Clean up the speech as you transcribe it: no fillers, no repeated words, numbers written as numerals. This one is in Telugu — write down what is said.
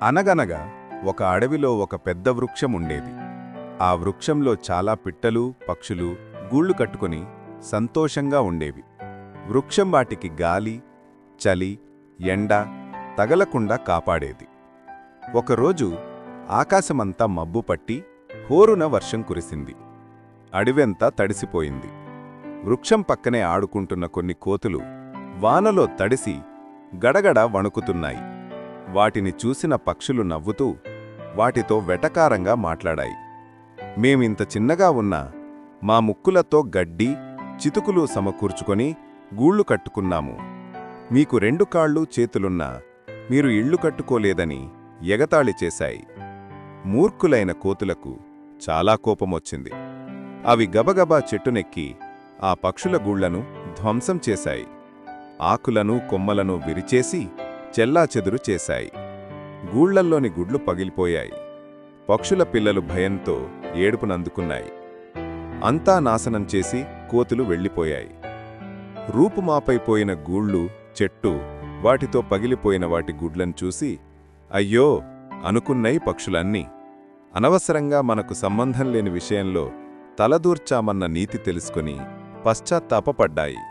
అనగనగా ఒక అడవిలో ఒక పెద్ద వృక్షం ఉండేది. ఆ వృక్షంలో చాలా పిట్టలు, పక్షులు గూళ్ళు కట్టుకొని సంతోషంగా ఉండేవి. వృక్షం వాటికి గాలి, చలి, ఎండ తగలకుండా కాపాడేది. ఒకరోజు ఆకాశమంతా మబ్బు పట్టి హోరున వర్షం కురిసింది. అడవంతా తడిసిపోయింది. వృక్షం పక్కనే ఆడుకుంటున్న కొన్ని కోతులు వానలో తడిసి గడగడ వణుకుతున్నాయి. వాటిని చూసిన పక్షులు నవ్వుతూ వాటితో వెటకారంగా మాట్లాడాయి. మేమింత చిన్నగా ఉన్నా మా ముక్కులతో గడ్డి, చితుకులు సమకూర్చుకొని గూళ్ళు కట్టుకున్నాము. మీకు 2 కాళ్ళు చేతులున్నా మీరు ఇళ్ళు కట్టుకోలేదని ఎగతాళి చేశాయి. మూర్ఖులైన కోతులకు చాలా కోపమొచ్చింది. అవి గబగబా చెట్టునెక్కి ఆ పక్షుల గూళ్లను ధ్వంసం చేశాయి. ఆకులను, కొమ్మలను విరిచేసి చెల్లాచెదురు చేశాయి. గూళ్లల్లోని గుడ్లు పగిలిపోయాయి. పక్షుల పిల్లలు భయంతో ఏడుపునందుకున్నాయి. అంతా నాశనం చేసి కోతులు వెళ్ళిపోయాయి. రూపుమాపైపోయిన గూళ్ళు, చెట్టు, వాటితో పగిలిపోయిన వాటి గుడ్లను చూసి అయ్యో అనుకున్నాయి పక్షులన్నీ. అనవసరంగా మనకు సంబంధం లేని విషయంలో తలదూర్చామన్న నీతి తెలుసుకుని పశ్చాత్తాపపడ్డాయి.